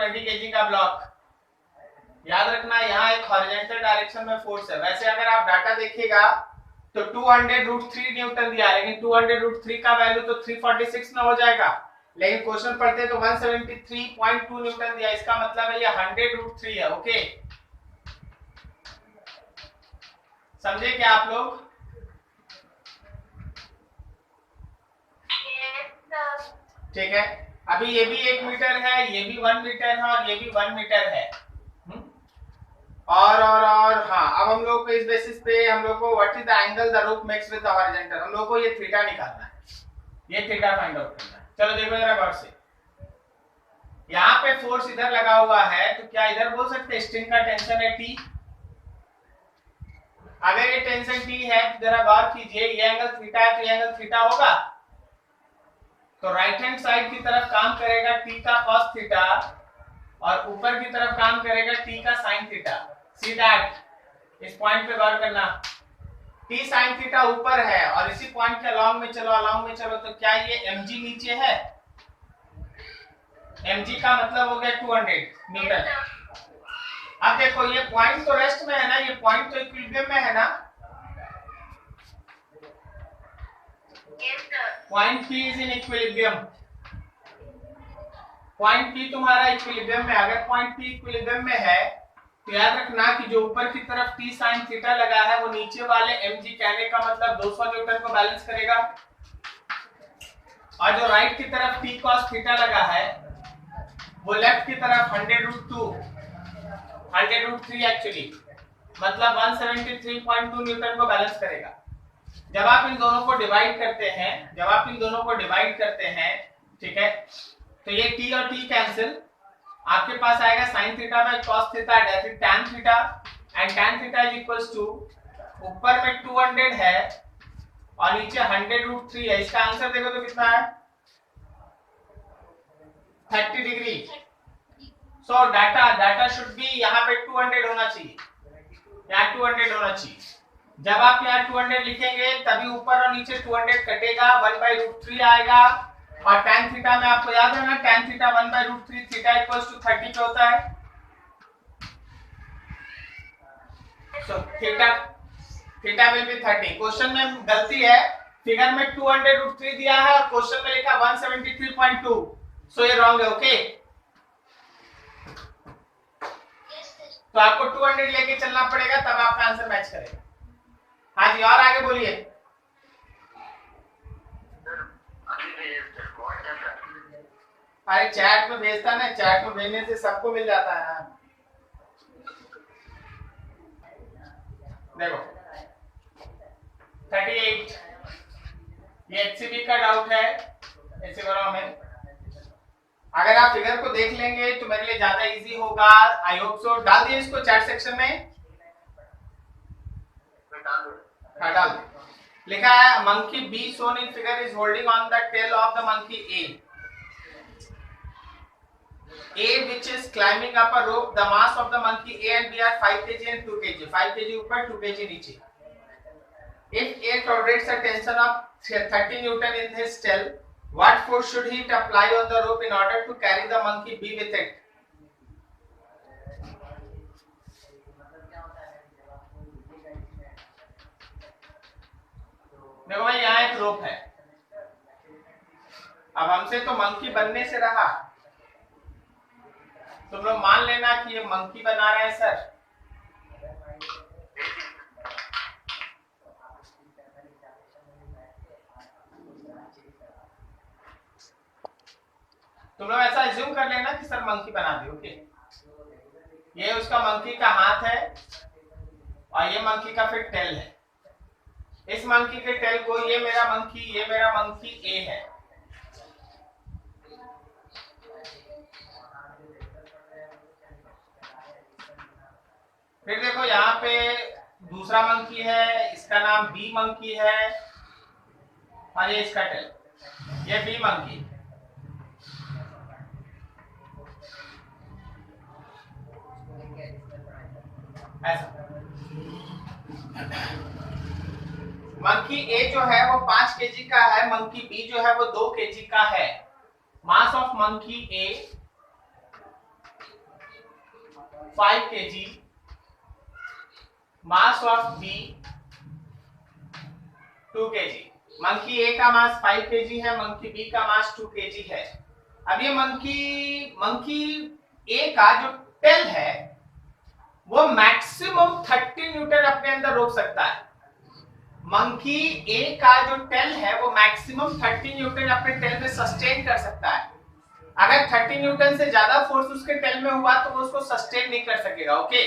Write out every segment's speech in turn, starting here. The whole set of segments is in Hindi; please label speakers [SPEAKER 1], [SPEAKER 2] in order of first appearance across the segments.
[SPEAKER 1] 20 kg का ब्लॉक। याद रखना यहाँ एक हॉरिजॉन्टल डायरेक्शन में फोर्स है। वैसे अगर आप डाटा देखिएगा तो 200√3 न्यूटन दिया, लेकिन 200√3 का वैल्यू तो 346 में हो जाएगा, लेकिन क्वेश्चन पढ़ते तो 173.2 न्यूटन दिया, इसका मतलब है ये 100√3 है। ओके, समझे क्या आप लोग? ठीक है, अभी ये भी 1 मीटर है, ये भी 1 मीटर है और ये भी 1 मीटर है। और हाँ, अब हम लोग को इस बेसिस पे हम लोग को what is the angle the रूप मेक्स विद द हॉरिजॉन्टल, हम लोग को ये थीटा निकालना है, ये थीटा फाइंड आउट करना है। चलो देखो जरा गौर से, यहाँ पे फोर्स इधर लगा हुआ है, तो क्या इधर बोल सकते हैं स्ट्रिंग का टेंशन है T? अगर ये टेंशन T है तो जरा गौर कीजिए, ये एंगल थीटा है तो ये एंगल थीटा होगा, तो राइट हैंड साइड की तरफ काम करेगा T का cos थीटा और ऊपर की तरफ काम करेगा T का sin थीटा। सी दैट, इस पॉइंट पे गौर करना, T sin थीटा ऊपर है और इसी पॉइंट के अलोंग में चलो, तो क्या ये mg नीचे है? mg का मतलब हो गया 200 न्यूटन। अब देखो ये पॉइंट तो रेस्ट में है ना, ये पॉइंट तो इक्विलिब्रियम में है ना, point P is in equilibrium, point P तुम्हारा इक्विलिब्रियम में। अगर पॉइंट P इक्विलिब्रियम में है तो याद रखना कि जो ऊपर की तरफ T sin थीटा लगा है वो नीचे वाले mg, कहने का मतलब 200 न्यूटन को बैलेंस करेगा, और जो राइट की तरफ T cos थीटा लगा है वो लेफ्ट की तरफ 100√2 100√3 एक्चुअली मतलब 173.2 न्यूटन को बैलेंस करेगा। जब आप इन दोनों को डिवाइड करते हैं, ठीक है, तो ये T और T कैंसिल, आपके पास आएगा sin theta by cos theta that is tan theta, and tan theta is equals to ऊपर में 200 है और नीचे 100√3 है। इसका आंसर देखो तो कितना है, 30 degree. So data should be यहाँ पे 200 होना चाहिए, यहाँ 200 होना चाहिए। जब आप यहाँ 200 लिखेंगे तभी ऊपर और नीचे 200 कटेगा, 1/√3 आएगा, और tan थीटा में आपको याद है ना, tan theta 1/√3 theta equals to 30 पे होता है। So theta will be 30। Question में गलती है, फिगर में 200√3 दिया है और क्वेश्चन में लिखा 173.2, सो ये रॉन्ग है। ओके, तो आपको 200 लेके चलना पड़ेगा तब आपका आंसर मैच करेगा। हाँ जी, और आगे बोलिए। अरे चैट में भेजता ना, चैट में भेजने से सबको मिल जाता है। देखो 38, ये HCB का डाउट है, ऐसे करो हमें, अगर आप फिगर को देख लेंगे तो मेरे लिए ज्यादा इजी होगा। I hope so. डाल दिए इसको चैट सेक्शन में, डाल दे। लिखा है monkey be shown in figure is holding on the tail of the monkey A which is climbing up a rope. The mass of the monkey A and B are 5 kg and 2 kg. 5 kg ऊपर, 2 kg नीचे. If A tolerates a tension of 30 Newton in his tail, what force should he apply on the rope in order to carry the monkey B with it? देखो भाई, यहाँ एक रोप है, अब हमसे तो मंकी बनने से रहा, तुम लोग मान लेना कि ये मंकी बना रहे हैं सर। तुम लोग ऐसा अज्यूम कर लेना कि सर मंकी बना दे। ओके, ये उसका मंकी का हाथ है और ये मंकी का फिर टेल है। इस मंकी के टेल को, ये मेरा मंकी ए है, फिर देखो यहाँ पे दूसरा मंकी है, इसका नाम बी मंकी है, और ये इसका टेल, ये बी मंकी। ऐसा मंकी ए जो है वो 5 केजी का है, मंकी बी जो है वो 2 केजी का है। Mass of monkey A 5 kg, mass of B 2 kg। Monkey A का मास 5 kg है, मंकी बी का मास 2 kg है। अब ये मंकी ए का जो टेल है वो मैक्सिमम 30 न्यूटन अपने अंदर रोक सकता है। मंकी ए का जो टेल है वो मैक्सिमम 30 न्यूटन अपने टेल में सस्टेन कर सकता है। अगर 30 न्यूटन से ज्यादा फोर्स उसके टेल में हुआ तो वो उसको सस्टेन नहीं कर सकेगा। ओके,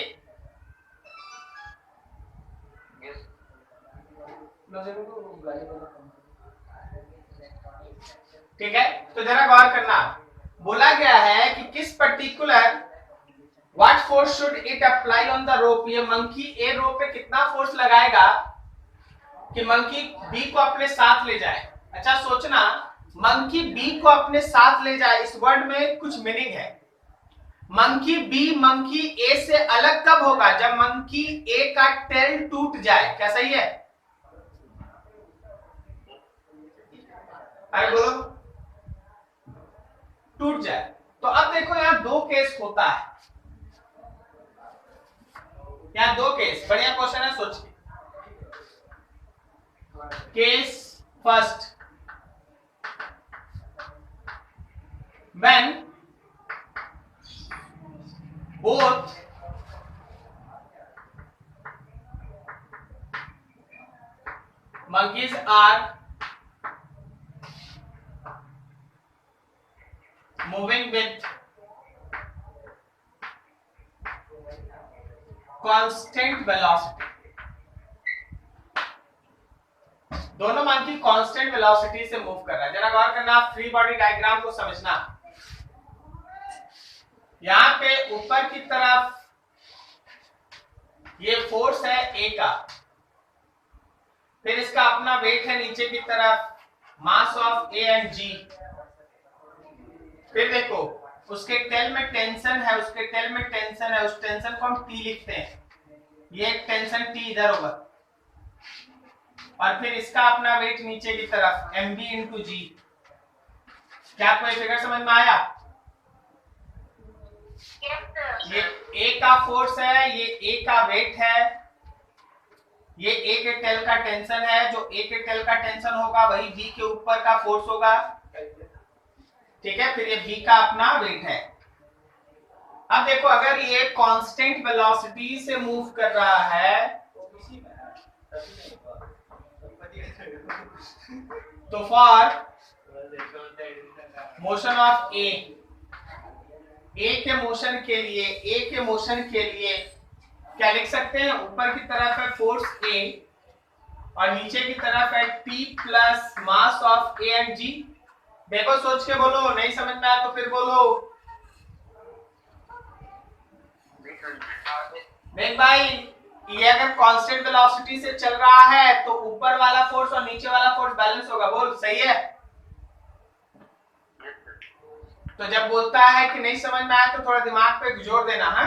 [SPEAKER 1] ठीक है। तो जरा गौर करना, बोला गया है कि किस particular what force should it apply on the rope. ये मंकी ए रोप पे कितना फोर्स लगाएगा कि मंकी बी को अपने साथ ले जाए। अच्छा सोचना, मंकी बी को अपने साथ ले जाए, इस वर्ड में कुछ मीनिंग है। मंकी बी मंकी ए से अलग कब होगा? जब मंकी ए का टेल टूट जाए। क्या सही है? अरे बोलो, टूट जाए। तो अब देखो यहां दो केस होता है, यहां दो केस। बढ़िया क्वेश्चन है, सोचिए। Case first, when both monkeys are moving with constant velocity, दोनों मंकी कांस्टेंट वेलोसिटी से मूव कर रहा है। जरा गौर करना, फ्री बॉडी डायग्राम को समझना। यहां पे ऊपर की तरफ ये फोर्स है ए का, फिर इसका अपना वेट है नीचे की तरफ, मास ऑफ ए एंड जी। फिर देखो उसके टेल में टेंशन है, उसके टेल में टेंशन है, उस टेंशन को हम टी लिखते हैं। ये एक टेंशन टी इधर होगा, और फिर इसका अपना वेट नीचे की तरफ एम बी इंटू जी। क्या आपको ये फिगर समझ में आया? ये ए का फोर्स है, ये ए का वेट है, ये ए के टेल का टेंशन है। जो ए के टेल का टेंशन होगा वही बी के ऊपर का फोर्स होगा, ठीक है। फिर ये बी का अपना वेट है। अब देखो, अगर ये कांस्टेंट वेलोसिटी से मूव कर रहा है तो फॉर मोशन ऑफ ए के मोशन के लिए क्या लिख सकते हैं? ऊपर की तरफ है फोर्स ए और नीचे की तरफ है T plus mass of A and G. देखो सोच के बोलो, नहीं समझ में आया तो फिर बोलो। देख भाई, ये अगर कांस्टेंट वेलोसिटी से चल रहा है तो ऊपर वाला फोर्स और नीचे वाला फोर्स बैलेंस होगा। बोल, सही है? तो जब बोलता है कि नहीं समझ में आया तो थोड़ा दिमाग पे जोर देना है।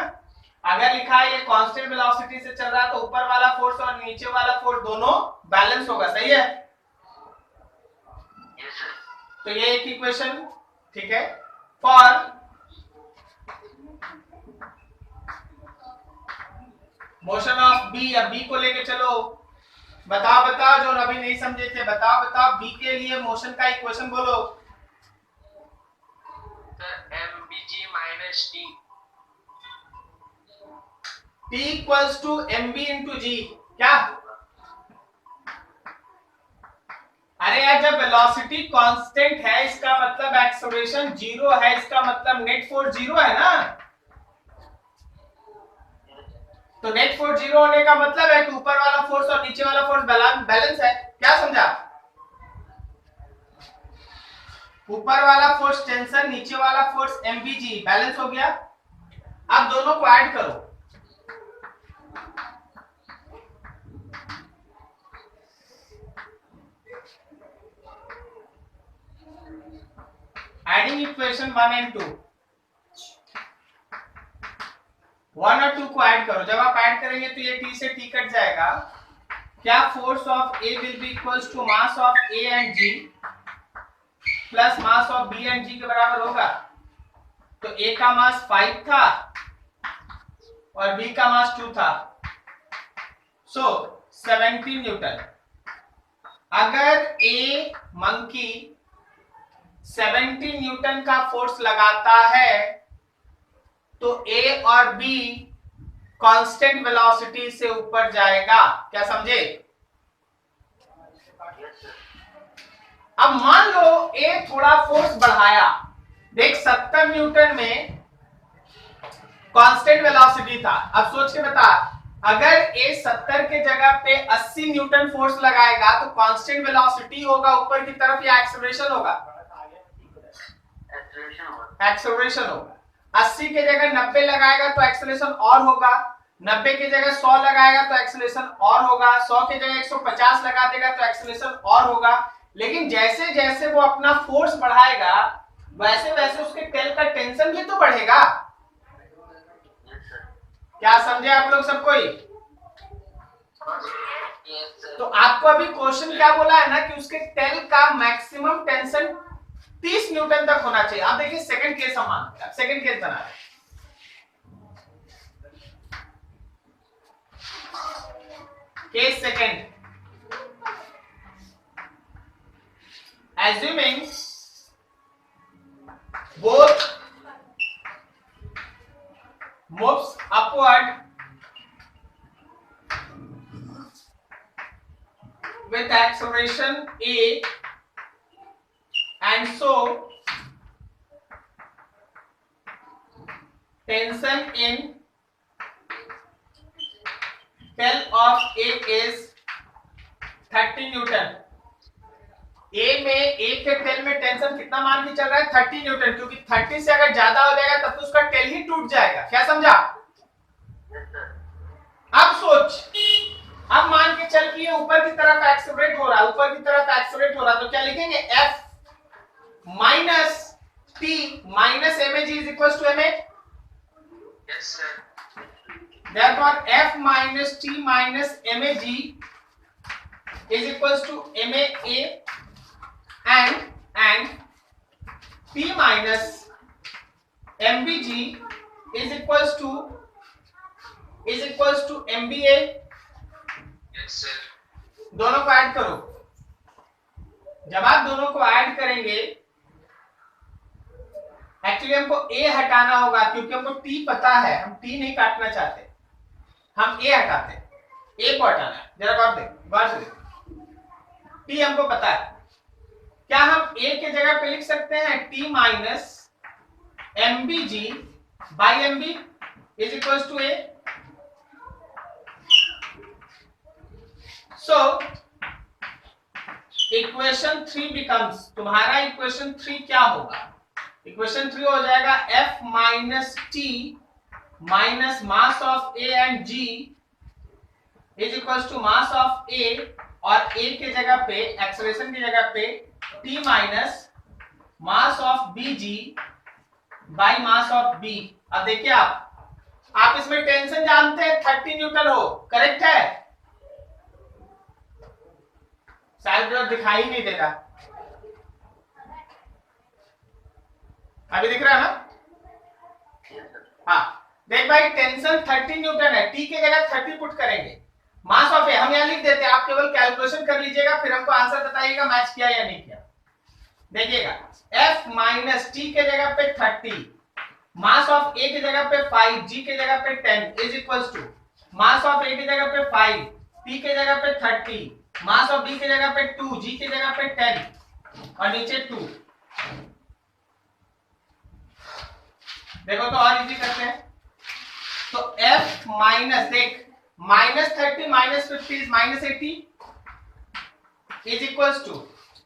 [SPEAKER 1] अगर लिखा है ये कांस्टेंट वेलोसिटी से चल रहा है तो ऊपर वाला फोर्स और नीचे वाला फोर्स दोनों बैलेंस होगा। सही है? तो ये एक इक्वेशन, ठीक है। फॉर मोशन ऑफ बी, अब बी को लेके चलो। बताओ जो अभी नहीं समझे थे, बताओ बी के लिए मोशन का इक्वेशन बोलो।
[SPEAKER 2] mg minus t,
[SPEAKER 1] t equals to mb into G. क्या? अरे यार, जब वेलोसिटी कांस्टेंट है इसका मतलब एक्सेलरेशन जीरो है, इसका मतलब नेट फोर्स जीरो है ना। तो नेट फोर्स जीरो होने का मतलब है कि ऊपर वाला फोर्स और नीचे वाला फोर्स बैलेंस है। क्या समझा? ऊपर वाला फोर्स टेंशन, नीचे वाला फोर्स एमबीजी, बैलेंस हो गया। अब दोनों को ऐड करो। एडिंग इक्वेशन 1 एंड 2, 1 और 2 को ऐड करो। जब आप ऐड करेंगे तो ये t से t कट जाएगा। क्या force of A will be equals to mass of A and G plus mass of B and G के बराबर होगा। तो A का मास 5 था और बी का मास 2 था, सो 17 न्यूटन। अगर ए मंकी 17 न्यूटन का फोर्स लगाता है तो ए और बी कांस्टेंट वेलोसिटी से ऊपर जाएगा। क्या समझे? अब मान लो ए थोड़ा फोर्स बढ़ाया, देख 70 न्यूटन में कांस्टेंट वेलोसिटी था। अब सोच के बता, अगर ए 70 के जगह पे 80 न्यूटन फोर्स लगाएगा तो कांस्टेंट वेलोसिटी होगा ऊपर की तरफ या एक्सेलरेशन होगा? एक्सेलरेशन होगा। 80 के जगह 90 लगाएगा तो एक्सेलरेशन और होगा, 90 की जगह 100 लगाएगा तो एक्सेलरेशन और होगा, 100 की जगह 150 लगा देगा तो एक्सेलरेशन और होगा। लेकिन जैसे जैसे वो अपना फोर्स बढ़ाएगा वैसे वैसे उसके टेल का टेंशन भी तो बढ़ेगा। क्या समझे आप लोग सब कोई? तो आपको अभी क्वेश्चन क्या बोला है ना कि उसके टेल का मैक्सिमम टेंशन 30 न्यूटन तक होना चाहिए। आप देखिए सेकंड केस हम मानते हैं, सेकंड केस बना रहे हैं। Case second, assuming both moves upward with acceleration a, and so tension in tail of a is 30 newton. A में ए के टेल में टेंशन कितना मान के चल रहा है? 30 न्यूटन, क्योंकि 30 से अगर ज्यादा हो जाएगा तब तो उसका टेल ही टूट जाएगा। क्या समझा? अब सोच, अब मान के चल कि ये ऊपर की तरफ एक्सेलरेट हो रहा है, ऊपर की तरफ एक्सेलरेट हो रहा है, तो क्या लिखेंगे? F minus T minus M A G is equal to M A.
[SPEAKER 2] Yes, sir.
[SPEAKER 1] Therefore F minus T minus MAG is equals to MAA and P minus MBG is equals to MBA।
[SPEAKER 2] Yes, sir.
[SPEAKER 1] दोनों को ऐड करो। जब आप दोनों को ऐड करेंगे, एक्चुअली हमको ए हटाना होगा क्योंकि हमको टी पता है, हम टी नहीं काटना चाहते, हम ए हटाते हैं। ए को हटाना है, जरा गौर से देख, टी हमको पता है। क्या हम ए के जगह पे लिख सकते हैं T minus M B G by M B is equal to A? So equation 3 becomes, तुम्हारा इक्वेशन 3 क्या होगा? इक्वेशन 3 हो जाएगा F minus T minus mass of A and G is equal to mass of A, और A के जगह पे एक्सेलरेशन की जगह पे T minus mass of BG by mass of B। अब देखिए आप इसमें टेंशन जानते हैं 30 न्यूटन हो, करेक्ट है? शायद जो दिखाई नहीं देगा, अभी दिख रहा है ना? हाँ देख भाई, टेंशन 30 न्यूटन है, टी के जगह 30 पुट करेंगे, मास ऑफ ए हम यहाँ लिख देते हैं, आप केवल कैलकुलेशन कर लीजिएगा, फिर हमको आंसर बताइएगा मैच किया या नहीं किया। देखिएगा F माइनस टी के जगह पे 30, मास ऑफ ए की जगह पे 5, जी के जगह पे 10 is equals to mass of A की जगह पे 5, टी के जगह पे 30, मास ऑफ बी की जगह पे 2, जी की जगह पे 10 और नीचे 2। देखो तो और इजी करते हैं। तो F माइनस, देख minus 30 minus 50 is minus 80 is equals to,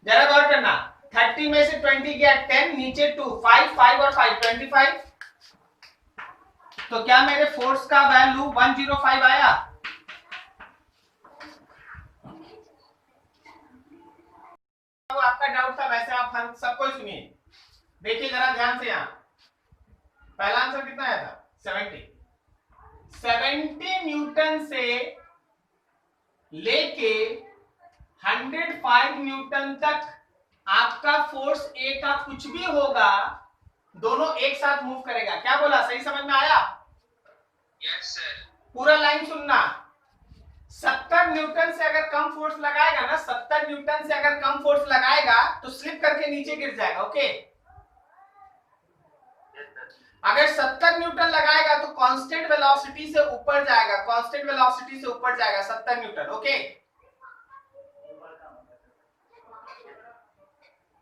[SPEAKER 1] जरा गौर करना, 30 में से 20 गया 10, नीचे 2, 5 5 और 5 25। तो क्या मेरे फोर्स का वैल्यू 105 आया? आपका डाउट था, वैसे आप हर सबको सुनिए, देखिए जरा ध्यान से। यहां पहला आंसर कितना आया था? 70 न्यूटन से लेके 105 न्यूटन तक आपका फोर्स ए का कुछ भी होगा, दोनों एक साथ मूव करेगा। क्या बोला? सही समझ में आया?
[SPEAKER 2] Yes, sir.
[SPEAKER 1] पूरा लाइन सुनना। 70 न्यूटन से अगर कम फोर्स लगाएगा ना, 70 न्यूटन से अगर कम फोर्स लगाएगा तो स्लिप करके नीचे गिर जाएगा। Okay,
[SPEAKER 2] Yes, sir.
[SPEAKER 1] अगर 70 न्यूटन लगाएगा तो कांस्टेंट वेलोसिटी से ऊपर जाएगा, कांस्टेंट वेलोसिटी से ऊपर जाएगा 70 न्यूटन। ओके,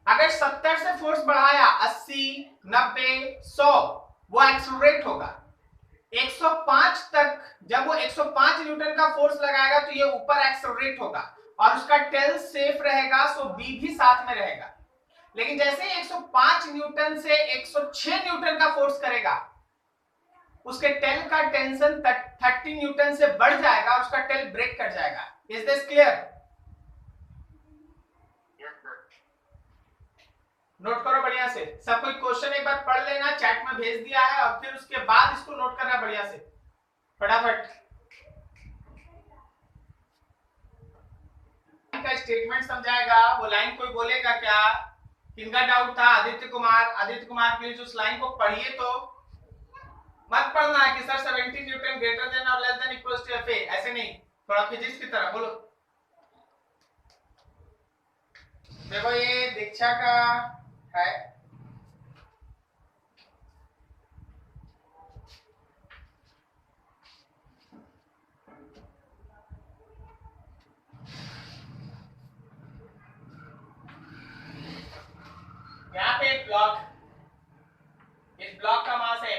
[SPEAKER 1] अगर 70 से फोर्स बढ़ाया 80, 90, 100, वो एक्सेलरेट होगा 105 तक। जब वो 105 न्यूटन का फोर्स लगाएगा तो ये ऊपर एक्सेलरेट होगा और उसका टेल सेफ रहेगा, सो बी भी साथ में रहेगा। लेकिन जैसे ही 105 न्यूटन से 106 न्यूटन का फोर्स करेगा, उसके टेल का टेंशन 30 न्यूटन से बढ़ जाएगा और उसका टेल ब्रेक कर जाएगा। Is this clear?
[SPEAKER 2] Yes, sir.
[SPEAKER 1] Note करो बढ़िया से। सब कोई क्वेश्चन एक बार पढ़ लेना, चैट में भेज दिया है, और फिर उसके बाद इसको नोट करना बढ़िया से, फटाफट। का स्टेटमेंट समझाएगा, वो लाइन कोई बोलेगा क्या? किनका डाउट था? आदित्य कुमार प्लीज उस लाइन को पढ़िए। तो मत पढ़ना कि सर 70 न्यूटन ग्रेटर देन और less than equals to F A, ऐसे नहीं, थोड़ा फिजिक्स की तरह बोलो। देखो ये दीक्षा का है, यहाँ पे एक ब्लॉक, इस ब्लॉक का मास है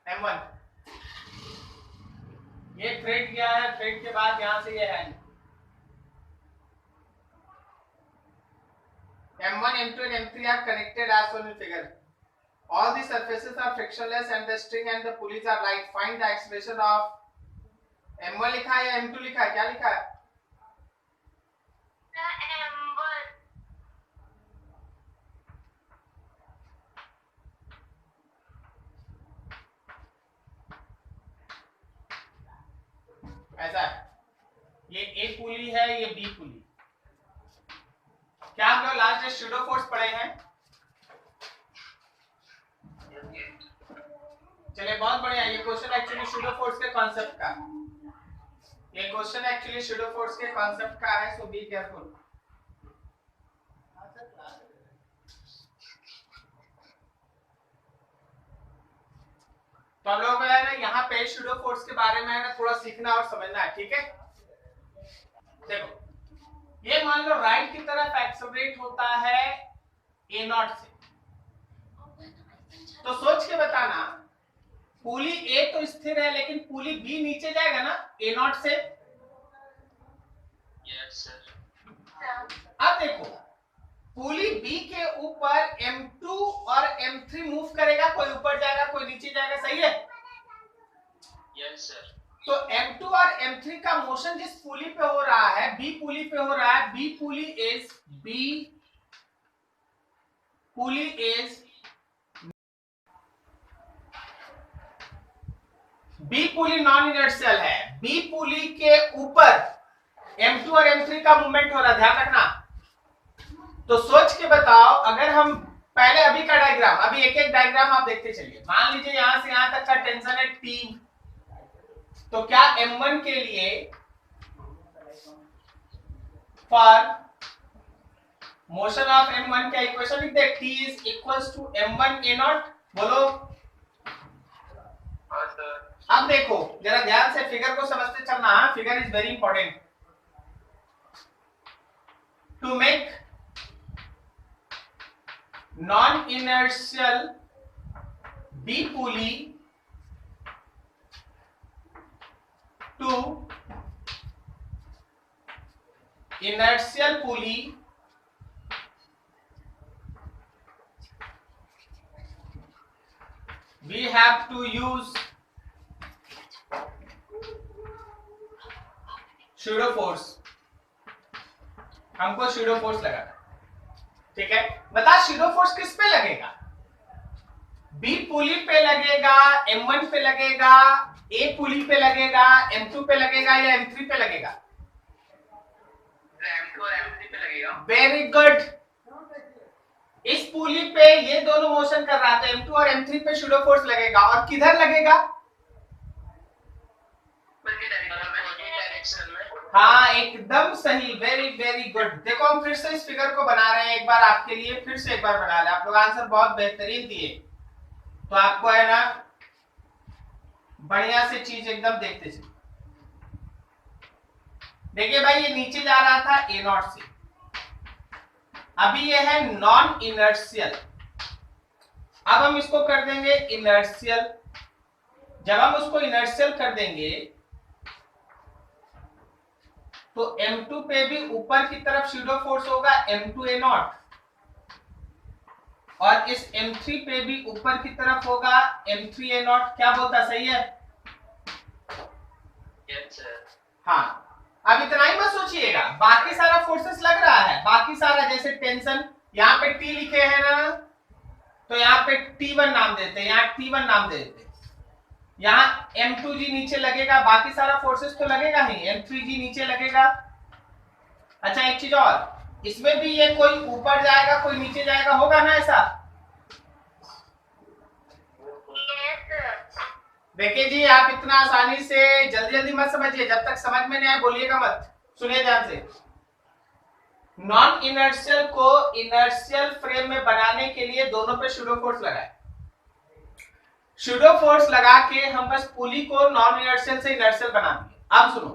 [SPEAKER 1] m1, ये थ्रेड गया है, थ्रेड के बाद यहाँ से ये है m1, m2 and m3 are connected as shown in figure. All the surfaces are frictionless and the string and the pulleys are light. Find the acceleration of m1 लिखा है या m2 लिखा है, क्या लिखा है?
[SPEAKER 3] M1.
[SPEAKER 1] ऐसा है, ये A पुली है, ये B पुली। क्या हम लोग लास्ट डे शूडो फोर्स पढ़े हैं? चलिए बहुत बढ़िया। ये क्वेश्चन एक्चुअली शूडो फोर्स के कॉन्सेप्ट का, ये क्वेश्चन एक्चुअली शूडो फोर्स के कॉन्सेप्ट का है, सो बी केयरफुल। तो हम लोगों को है ना यहाँ पे शूडो फोर्स के बारे में है ना थोड़ा सीखना और समझना है, ठीक है? देखो ये मान लो राइट की तरफ एक्सेलरेट होता है ए नॉट से, तो सोच के बताना, पुली ए तो स्थिर है लेकिन पुली बी नीचे जाएगा ना ए नॉट से।
[SPEAKER 2] Yes, sir.
[SPEAKER 1] अब देखो पुली बी के ऊपर m2 और m3 मूव करेगा, कोई ऊपर जाएगा कोई नीचे जाएगा, सही है?
[SPEAKER 2] Yes, sir.
[SPEAKER 1] तो m2 और m3 का मोशन जिस पुली पे हो रहा है, बी पुली पे हो रहा है, बी पुली नॉन इनर्शियल है। बी पुली के ऊपर m2 और m3 का मूवमेंट हो रहा है, ध्यान रखना। तो सोच के बताओ, अगर हम पहले अभी का डायग्राम, अभी एक एक डायग्राम आप देखते चलिए। मान लीजिए यहां से यहां तक का टेंशन है T, तो क्या m1 के लिए फॉर मोशन ऑफ m1 का इक्वेशन लिख दे, T is equals to m1 a naught, बोलो।
[SPEAKER 2] हाँ सर।
[SPEAKER 1] अब देखो जरा ध्यान से फिगर को समझते चलना, figure is very important. To make non inertial B pulley to inertial pulley we have to use pseudo force। हमको pseudo force लगाना, ठीक है? बता pseudo force किस पे लगेगा? बी पुली पे लगेगा, m1 पे लगेगा, ए पुली पे लगेगा, m2 पे लगेगा या m3 पे लगेगा?
[SPEAKER 2] M2 और M3 पे लगेगा।
[SPEAKER 1] Very good. इस पुली पे ये दोनों मोशन कर रहा है, तो m2 और m3 पे शूडो फोर्स लगेगा। और किधर लगेगा? हाँ एकदम सही, वेरी वेरी गुड। देखो हम फिर से इस फिगर को बना रहे हैं एक बार आपके लिए, फिर से एक बार बना रहे हैं। आप लोग आंसर बहुत बेहतरीन दिए, तो आपको है ना बढ़िया से चीज एकदम देखते चलिए। देखिए भाई ये नीचे जा रहा था ए नॉट से, अभी ये है नॉन इनर्शियल, अब हम इसको कर देंगे इनर्शियल। जब हम उसको इनर्शियल कर देंगे तो M2 पे भी ऊपर की तरफ शूडो फोर्स होगा M2 A नॉट, और इस M3 पे भी ऊपर की तरफ होगा M3 A नॉट। क्या बोलता, सही है?
[SPEAKER 2] Yes sir.
[SPEAKER 1] हाँ, अब इतना ही मत सोचिएगा, बाकी सारा फोर्सेस लग रहा है, बाकी सारा जैसे टेंशन, यहाँ पे T लिखे हैं ना, तो यहाँ पे T1 नाम देते हैं, यहाँ T1 नाम दे देते हैं, यहाँ M2G नीचे लगेगा, बाकी सारा फोर्सेस तो लगेगा ही, M3G नीचे लगेगा। अच्छा एक चीज और, इसमें भी ये कोई ऊपर जाएगा कोई नीचे जाएगा, होगा ना ऐसा? देखिए जी, आप इतना आसानी से जल्दी जल्दी मत समझिए, जब तक समझ में नहीं आए बोलिएगा मत। सुनिए ध्यान से, नॉन इनर्शियल को इनर्शियल फ्रेम में बनाने के लिए दोनों पे शूडो फोर्स लगाए। शूडो फोर्स लगा के हम बस पुली को नॉन इनर्शियल से इनर्शियल बना दिए। अब सुनो,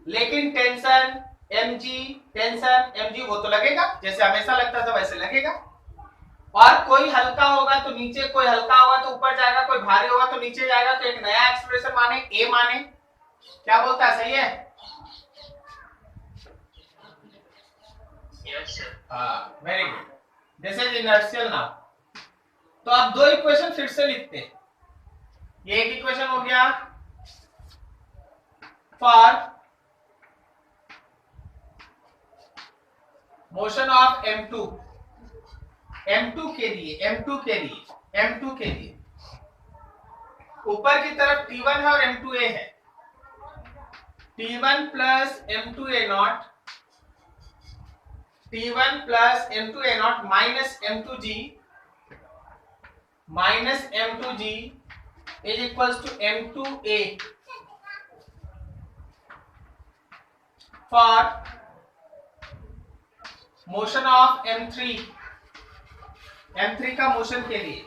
[SPEAKER 1] लेकिन टेंशन mg वो तो लगेगा, जैसे हमेशा लगता था वैसे लगेगा, और कोई हल्का होगा तो नीचे, कोई हल्का होगा तो ऊपर जाएगा, कोई भारी होगा तो नीचे जाएगा, तो एक नया एक्सप्रेशन माने ए माने। क्या बोलता है, सही है?
[SPEAKER 2] Yes sir.
[SPEAKER 1] हाँ very good, this is inertial now. तो अब दो इक्वेशन फिर से लिखते हैं। ये एक इक्वेशन हो गया फॉर मोशन ऑफ M2 के लिए ऊपर की तरफ T1 है और M2A है, T1 plus M2A naught, T1 plus M2A naught minus M2G is equals to M2A for motion of M3 का मोशन के लिए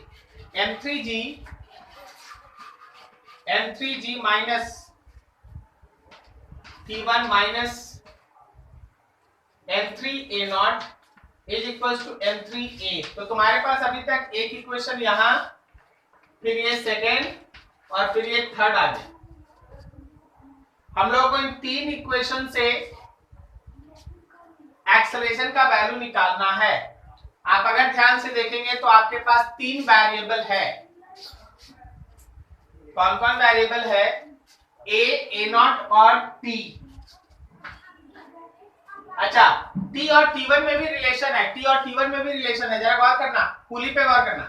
[SPEAKER 1] M3G minus T1 minus M3A naught is equals to M3A। तो तुम्हारे पास अभी तक एक इक्वेशन यहां, फिर ये सेकेंड और फिर ये थर्ड आ गया। हम लोगों को इन तीन इक्वेशन से एक्सेलरेशन का वैल्यू निकालना है। आप अगर ध्यान से देखेंगे तो आपके पास तीन वेरिएबल है। कौन कौन वेरिएबल है? A नॉट और T। अच्छा, T और T1 में भी रिलेशन है, जरा गौर करना, पुली पे गौर करना,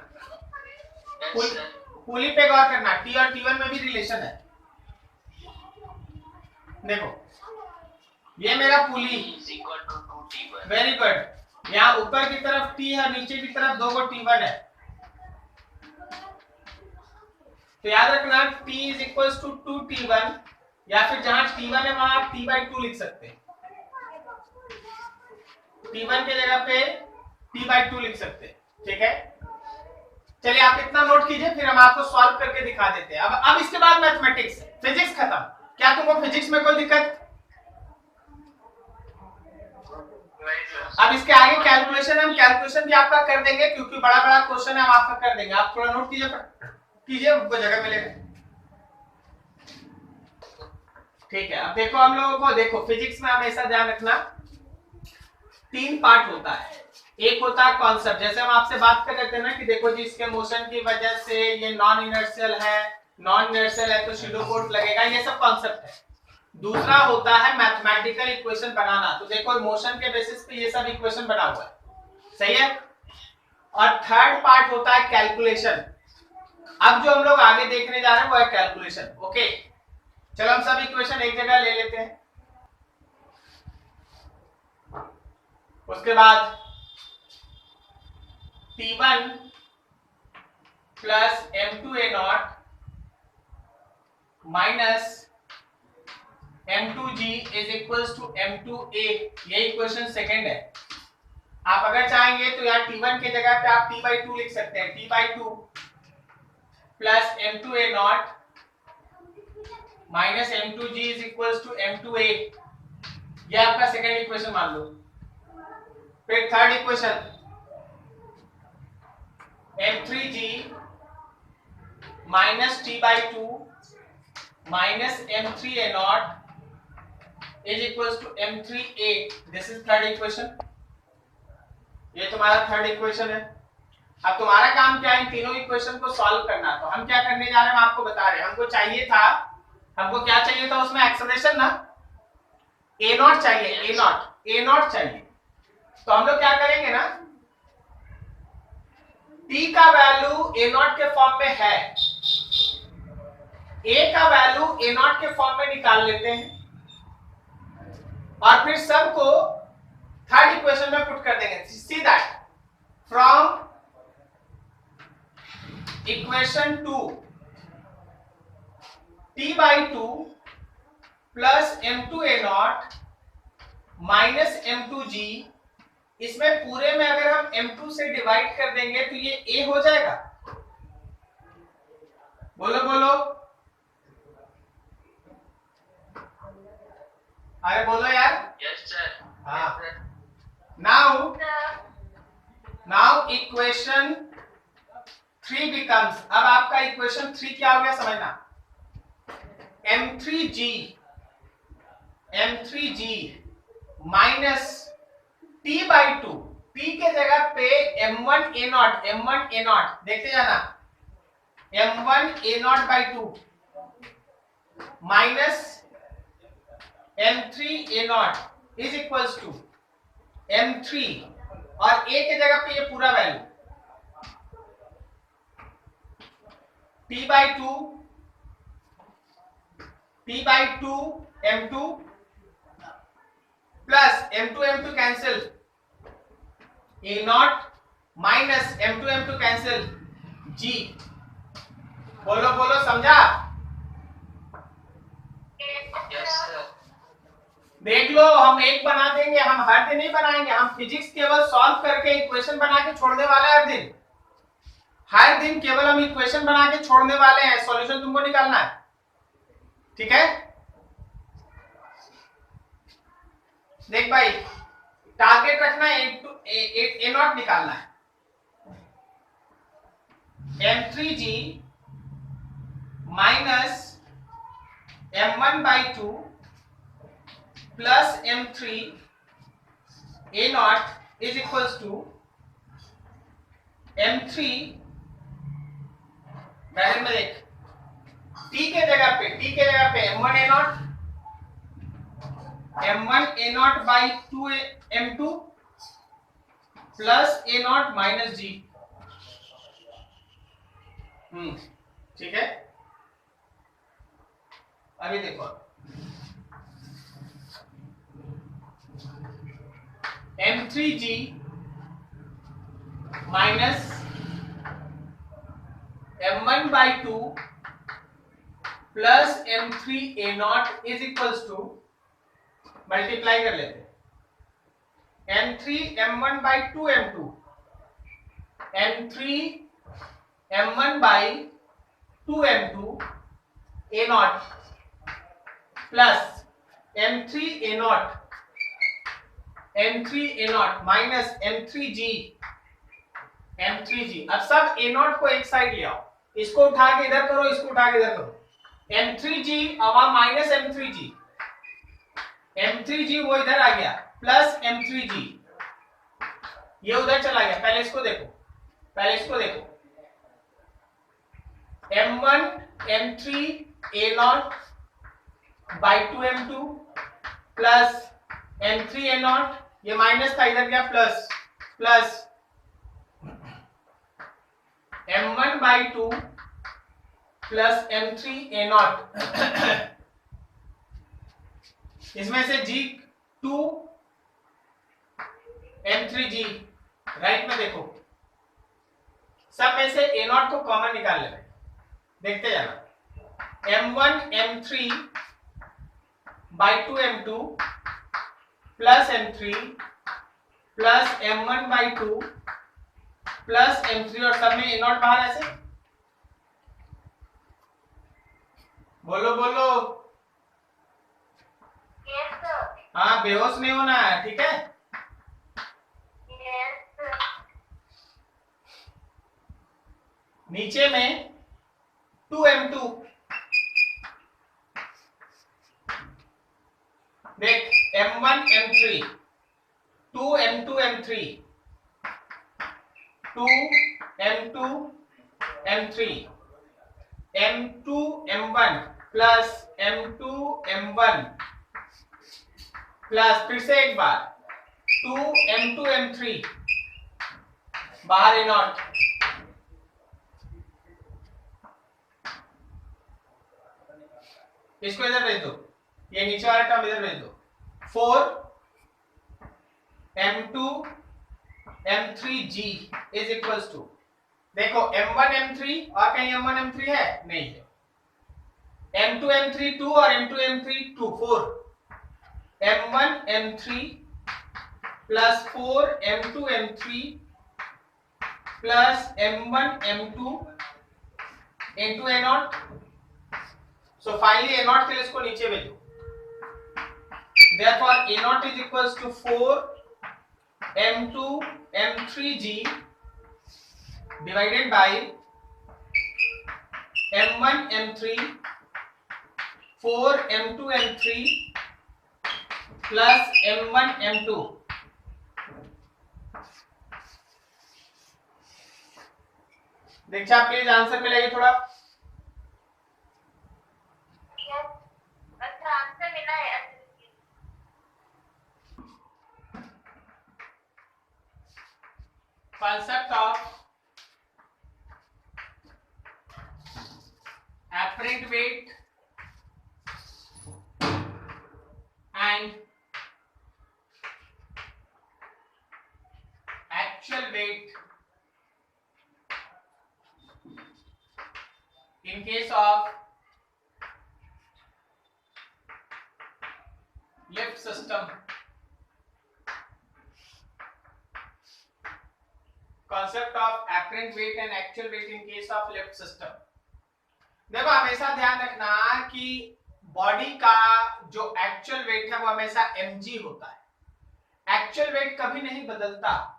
[SPEAKER 1] पुली पे गौर करना, T और T1 में भी रिलेशन है। देखो ये मेरा पुली, वेरी गुड, यहाँ ऊपर की तरफ T है, नीचे की तरफ दो गो T1 है, तो याद रखना T is equal to 2T1, या फिर जहां T1 है वहां आप T/2 लिख सकते हैं, T1 के जगह पे T/2 लिख सकते हैं, ठीक है? चलिए आप इतना नोट कीजिए, फिर हम आपको सॉल्व करके दिखा देते हैं। अब इसके बाद मैथमेटिक्स, फिजिक्स खत्म। क्या तुमको फिजिक्स में कोई दिक्कत? अब इसके आगे कैलकुलेशन, हम कैलकुलेशन भी आपका कर देंगे, क्योंकि बड़ा बड़ा क्वेश्चन है, हम आपका कर देंगे। आप थोड़ा नोट कीजिए, उनको जगह मिलेगा, ठीक है? अब देखो हम लोगों को, देखो फिजिक्स में हमेशा ध्यान रखना, तीन पार्ट होता है। एक होता है कॉन्सेप्ट, जैसे हम आपसे बात कर रहे थे ना कि देखो जी इसके मोशन की वजह से ये नॉन इनर्शियल है, तो शूडो फोर्स लगेगा, ये सब कॉन्सेप्ट है। दूसरा होता है मैथमेटिकल इक्वेशन बनाना, तो देखो मोशन के बेसिस पे ये सब इक्वेशन बना हुआ है, सही है? और थर्ड पार्ट होता है कैलकुलेशन। अब जो हम लोग आगे देखने जा रहे हैं वो है कैलकुलेशन, ओके? चलो हम सब इक्वेशन एक जगह ले लेते हैं। उसके बाद T1 plus M2A naught minus m2g is equals to m2a, ये इक्वेशन सेकंड है। आप अगर चाहेंगे तो यहाँ t1 की जगह पे आप t/2 लिख सकते हैं, t/2 plus m2a naught minus m2g is equals to m2a, ये आपका सेकंड इक्वेशन मान लो। फिर third equation m3g minus t/2 minus m3a naught is equals to m3a, this is third equation. ये तुम्हारा थर्ड इक्वेशन है। अब तुम्हारा काम क्या है, इन तीनों इक्वेशन को सॉल्व करना। तो हम क्या करने जा रहे हैं, हम आपको बता रहे हैं। हमको चाहिए था, हमको क्या चाहिए था उसमें, एक्सेलरेशन ना, ए नॉट चाहिए, ए नॉट चाहिए। तो हम लोग क्या करेंगे ना, t का वैल्यू ए नॉट के फॉर्म में है, a का वैल्यू ए नॉट के फॉर्म में निकाल लेते हैं और फिर सबको थर्ड इक्वेशन में पुट कर देंगे। See that from equation 2 t/2 plus m2a naught minus m2g, इसमें पूरे में अगर हम m2 से डिवाइड कर देंगे तो ये a हो जाएगा। बोलो बोलो, अरे बोलो यार।
[SPEAKER 2] Yes sir.
[SPEAKER 1] हाँ, नाउ इक्वेशन 3 बिकम्स, अब आपका इक्वेशन 3 क्या हो गया समझना, m3g माइनस t/2, t के जगह पे m1a नॉट देखते जाना, m1a0/2 minus m3a naught is equals to m3 और a के जगह पे ये पूरा value t/2 m2 plus m2 cancel, a naught minus m2 cancel g। बोलो बोलो, समझा?
[SPEAKER 2] Yes sir.
[SPEAKER 1] देख लो, हम एक बना देंगे, हम हर दिन नहीं बनाएंगे, हम फिजिक्स केवल सॉल्व करके इक्वेशन बना के छोड़ने वाले हैं। हर दिन केवल हम इक्वेशन बना के छोड़ने वाले हैं, सॉल्यूशन तुमको निकालना है, ठीक है? देख भाई, टारगेट रखना है ए नॉट निकालना है। m3g minus m1/2 plus m3 a naught is equals to m3 bracket में देख, t के जगह पे m1a नॉट/2 m2 plus a naught minus g। ठीक है, अभी देखो, m3g minus m1/2 plus m3a naught is equals to, multiply कर लेते हैं, m3 m1/2 m2 m3 m1/2 m2 a not plus m3a not minus m3g। अब सब a नॉट को एक साइड ले आओ, इसको उठा के इधर करो, इसको उठा के इधर करो, m3g और माइनस m3g वो इधर आ गया, प्लस m3g ये उधर चला गया। पहले इसको देखो, m1 m3 a not by 2 m2 plus m3 a not, ये माइनस था इधर गया plus m1/2 plus m3 a not, इसमें से g2 m3g, राइट में देखो, सब में से a नॉट को कॉमन निकाल लेना, देखते जाना, m1 m3 by 2m2 plus m3 plus m1 by 2 plus m3 और सब में a नॉट बाहर ऐसे बोलो बोलो।
[SPEAKER 3] Yes, sir.
[SPEAKER 1] हाँ बेहोश नहीं होना है, ठीक है।
[SPEAKER 3] Yes, sir.
[SPEAKER 1] नीचे में 2m2 देख m1 m3 2m2 m3 2m2 m3 m2 m1 plus m2 m1 plus फिर से एक बार 2m2 m3 बाहर ए नॉट इसको इधर भेज दो, ये नीचे वाला टर्म इधर भेज दो 4 m2 m3g is equals to देखो m1 m3 और कहीं m1 m3 है नहीं है, m2 m3 2 और m2 m3 2 4 m1 m3 plus 4 m2 m3 plus m1 m2 into a naught। So finally a naught के लिए इसको नीचे भेजो, therefore a naught is equals to 4 m2 m3g divided by m1 m3 4 m2 m3 plus m1 m2। Diksha please answer पे लगे थोड़ा।
[SPEAKER 3] Yes. अच्छा आंसर मिला है।
[SPEAKER 1] Concept of apparent weight and actual weight in case of lift system। Concept of apparent weight and actual weight in case of lift system। देखो हमेशा ध्यान रखना कि बॉडी का जो एक्चुअल वेट है वो हमेशा mg होता है, एक्चुअल वेट कभी नहीं बदलता।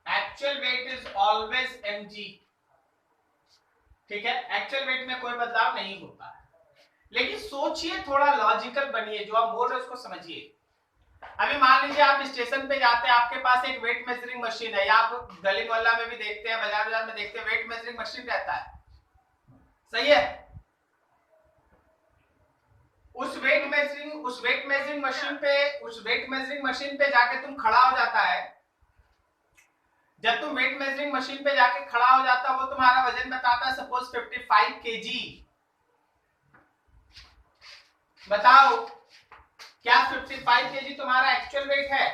[SPEAKER 1] Actual wait is always mg, ठीक है, एक्चुअल वेट में कोई बदलाव नहीं होता है। लेकिन सोचिए, थोड़ा लॉजिकल बनिए, जो आप बोल रहे हैं उसको समझिए। अभी मान लीजिए आप स्टेशन पे जाते हैं, आपके पास एक वेट मेजरिंग मशीन है, या आप गली मोहल्ला में भी देखते हैं, बाजार में देखते हैं, वेट मेजरिंग मशीन रहता है, सही है। उस वेट मेजरिंग मशीन पे जाके तुम खड़ा हो जाता है। जब तुम वेट मेजरिंग मशीन पे जाके खड़ा हो जाता है, वो तुम्हारा वजन बताता है सपोज 55 kg। बताओ क्या 55 kg तुम्हारा एक्चुअल वेट है?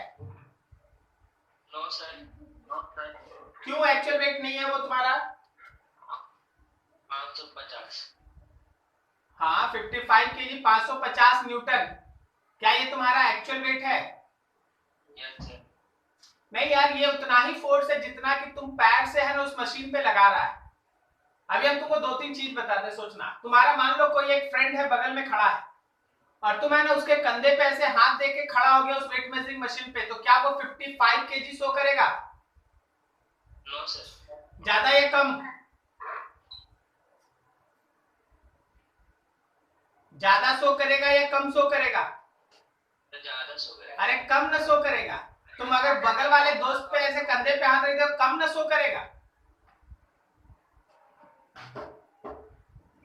[SPEAKER 2] No sir, no sir.
[SPEAKER 1] क्यों एक्चुअल वेट नहीं है वो तुम्हारा?
[SPEAKER 2] 550।
[SPEAKER 1] हाँ 55 kg 550 न्यूटन, क्या ये तुम्हारा एक्चुअल वेट है?
[SPEAKER 2] Yes sir.
[SPEAKER 1] नहीं यार, ये उतना ही फोर्स है जितना कि तुम पैर से है ना उस मशीन पे लगा रहा है। अभी हम तुमको 2-3 चीज बताते हैं, सोचना। तुम्हारा मान लो कोई एक फ्रेंड है बगल में खड़ा है, और तुम है ना उसके कंधे पे ऐसे हाथ दे के खड़ा हो गया उस वेट मेजरिंग मशीन पे, तो क्या वो 55 kg शो करेगा?
[SPEAKER 2] No sir.
[SPEAKER 1] ज्यादा या कम? ज्यादा शो करेगा या कम शो करेगा?
[SPEAKER 2] ज्यादा शो करेगा।
[SPEAKER 1] अरे कम न शो करेगा। तुम अगर बगल वाले दोस्त पे ऐसे कंधे पे हाथ रख दो, कम न शो करेगा।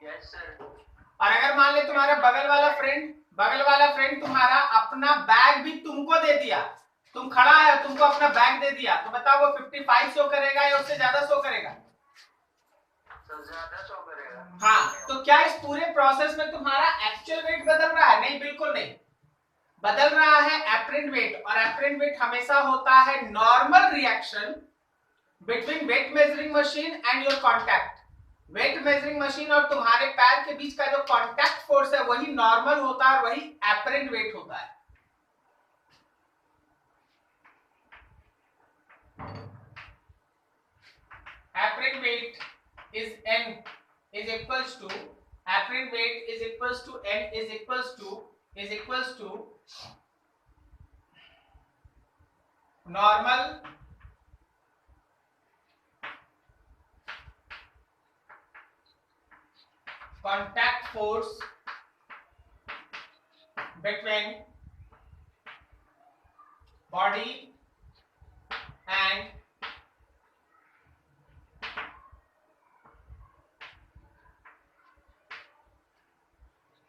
[SPEAKER 2] Yes sir.
[SPEAKER 1] और अगर मान ले तुम्हारा बगल वाला फ्रेंड तुम्हारा अपना बैग भी तुमको दे दिया, तुम खड़ा है तुमको अपना बैग दे दिया, तो बताओ वो 55 शो करेगा या उससे ज्यादा शो करेगा?
[SPEAKER 2] सर ज्यादा शो करेगा।
[SPEAKER 1] हाँ, तो क्या इस पूरे प्रोसेस में तुम्हारा एक्चुअल वेट बदल रहा है? नहीं, बिल्कुल नहीं बदल रहा है एपरेंट वेट। और एपरेंट वेट हमेशा होता है normal reaction between weight measuring machine and your contact. Weight measuring machine और तुम्हारे पैर के बीच का जो कांटेक्ट फोर्स है वही नॉर्मल होता है और वही एपरेंट वेट होता है। Apparent weight is n is equals to apparent weight is equals to n is equals to normal contact force between body and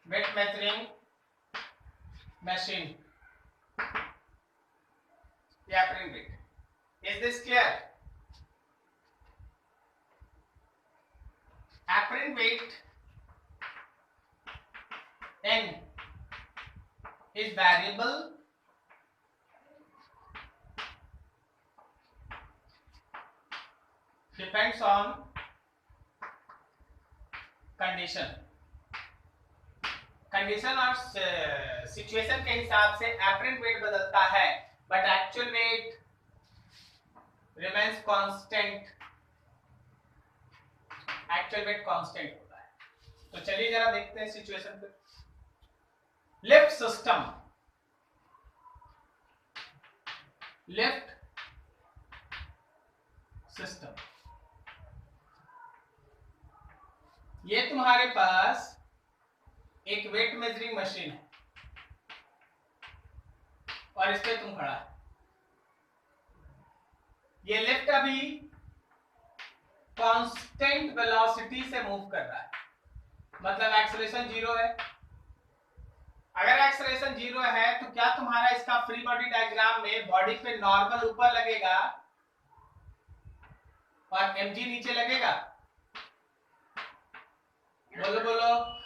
[SPEAKER 1] weight measuring machine. The apparent weight. Is this clear? Apparent weight n is variable depends on condition और सिचुएशन के हिसाब से एपरेंट वेट बदलता है, but actual wait remains constant. Actual wait constant होता है। तो चलिए जरा देखते हैं सिचुएशन पे। लिफ्ट सिस्टम, लिफ्ट सिस्टम, ये तुम्हारे पास एक वेट मेजरिंग मशीन है और इस पे तुम खड़ा है। ये लिफ्ट अभी कांस्टेंट वेलोसिटी से मूव कर रहा है, मतलब एक्सेलरेशन 0 है। अगर एक्सेलरेशन 0 है तो क्या तुम्हारा इसका फ्री बॉडी डायग्राम में बॉडी पे नॉर्मल ऊपर लगेगा और mg नीचे लगेगा? बोलो बोलो।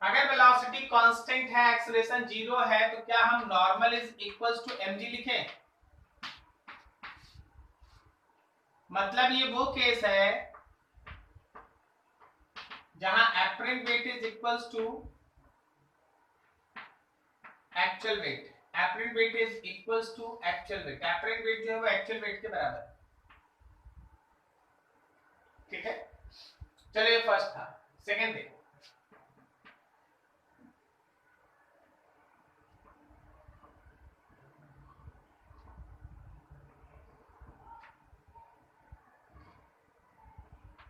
[SPEAKER 1] अगर वेलोसिटी कांस्टेंट है, एक्सेलरेशन 0 है, तो क्या हम normal is equals to mg लिखें? मतलब ये वो केस है जहां apparent weight is equals to actual weight. Apparent weight is equals to actual weight. Apparent weight जो है वो एक्चुअल वेट के बराबर है। ठीक है, चलिए ये फर्स्ट था। सेकंड देखो,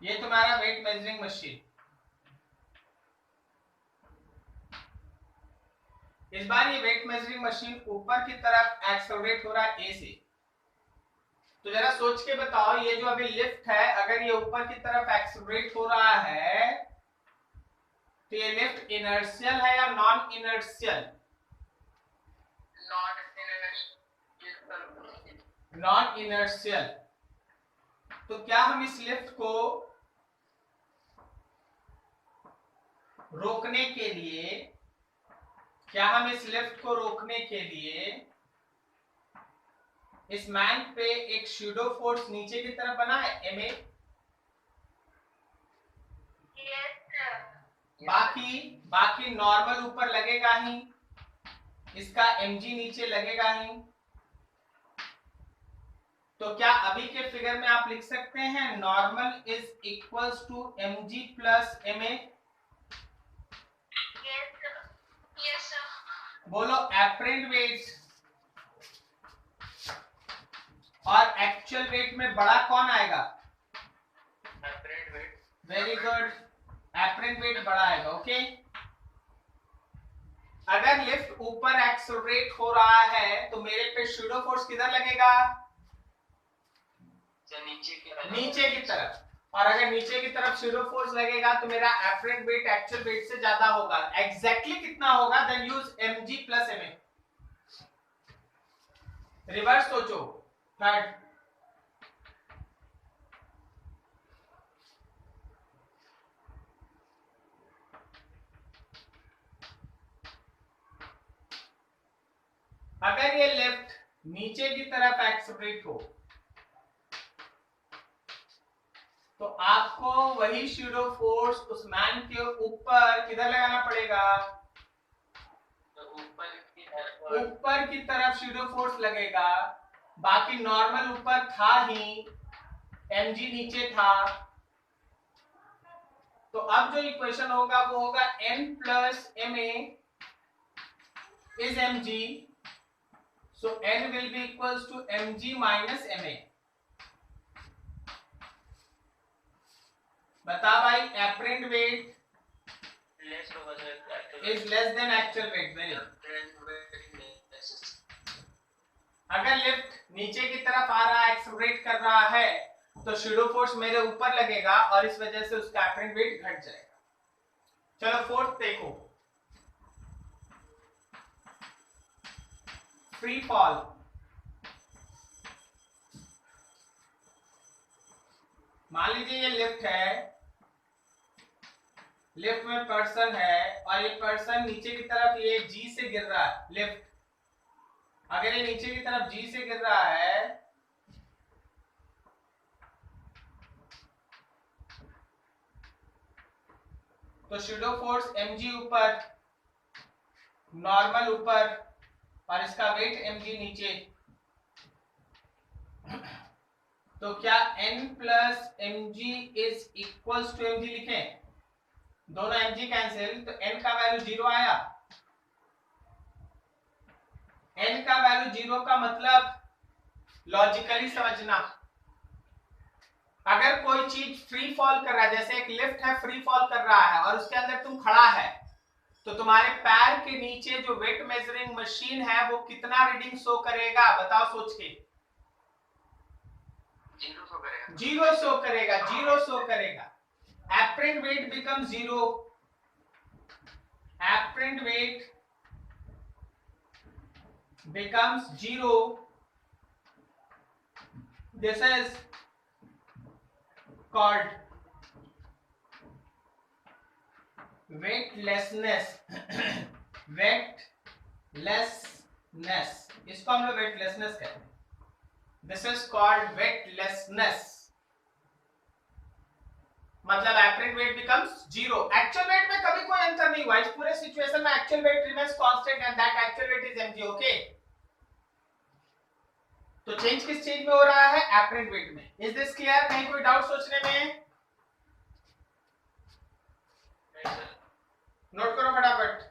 [SPEAKER 1] ये तुम्हारा वेट मेजरिंग मशीन। इस बार ये वेट मेजरिंग मशीन ऊपर की तरफ एक्सेलरेट हो रहा है ए से। तो जरा सोच के बताओ, ये जो अभी लिफ्ट है, अगर ये ऊपर की तरफ एक्सेलरेट हो रहा है तो ये लिफ्ट इनर्शियल है या नॉन इनर्शियल? Non inertial. तो क्या हम इस लिफ्ट को रोकने के लिए इस मैन पे एक शूडो फोर्स नीचे की तरफ बना है ma? बाकी नॉर्मल ऊपर लगेगा ही, इसका mg नीचे लगेगा ही। तो क्या अभी के फिगर में आप लिख सकते हैं normal is equals to mg plus ma?
[SPEAKER 3] Yes, sir.
[SPEAKER 1] बोलो एपरेंट वेट और एक्चुअल वेट में बड़ा कौन आएगा?
[SPEAKER 2] Apparent weight.
[SPEAKER 1] Very good, apparent weight बड़ा आएगा। ओके, अगर लिफ्ट ऊपर एक्सेलरेट हो रहा है तो मेरे पे शूडो फोर्स किधर लगेगा? नीचे की तरफ। और अगर नीचे की तरफ शूडो फोर्स लगेगा तो मेरा एपरेंट वेट एक्चुअल वेट से ज्यादा होगा। एग्जैक्टली कितना होगा? Then use mg plus ma। Reverse सोचो। थर्ड, अगर ये लिफ्ट नीचे की तरफ एक्सेलरेट हो तो आपको वही शैडो फोर्स उस मैन के ऊपर किधर लगाना पड़ेगा,
[SPEAKER 2] तो
[SPEAKER 1] ऊपर की तरफ शैडो फोर्स लगेगा। बाकी नॉर्मल ऊपर था ही, mg नीचे था। तो अब जो इक्वेशन होगा वो होगा n plus ma is mg, so n will be equals to mg minus ma। बता भाई, apparent weight
[SPEAKER 2] लेस होगा sir,
[SPEAKER 1] is less than actual weight। Very अगर लिफ्ट नीचे की तरफ आ रहा है, एक्सेलरेट कर रहा है, तो शैडो फोर्स मेरे ऊपर लगेगा और इस वजह से उसका अपरेंट वेट घट जाएगा। चलो फोर्थ देखो, फ्री फॉल। मान लीजिए ये लिफ्ट है, लिफ्ट में पर्सन है और ये पर्सन नीचे की तरफ ये जी से गिर रहा है। लिफ्ट अगर ये नीचे की तरफ जी से गिर रहा है तो शैडो फोर्स mg ऊपर, नॉर्मल ऊपर और इसका वेट mg नीचे। तो क्या n plus mg is equals to mg लिखें? दोनों mg कैंसिल, तो n का वैल्यू 0 आया। n का वैल्यू 0 का मतलब लॉजिकली समझना, अगर कोई चीज फ्री फॉल कर रहा है, जैसे एक लिफ्ट है फ्री फॉल कर रहा है और उसके अंदर तुम खड़ा है, तो तुम्हारे पैर के नीचे जो वेट मेजरिंग मशीन है वो कितना रीडिंग शो करेगा? बताओ सोच के।
[SPEAKER 2] 0 शो करेगा।
[SPEAKER 1] 0 शो करेगा, 0 शो करेगा। apparent weight becomes 0, apparent weight becomes 0। this is called weightlessness। weightlessness, इसको हम लोग weightlessness कहते हैं। this is called weightlessness, मतलब apparent weight becomes 0। actual weight में कभी कोई अंतर नहीं हुआ, इस पूरे सिचुएशन में actual weight remains constant and that actual weight is mg। Okay, तो चेंज किस चीज में हो रहा है? apparent weight में। Is this clear? कहीं कोई डाउट सोचने में? नोट करो फटाफट।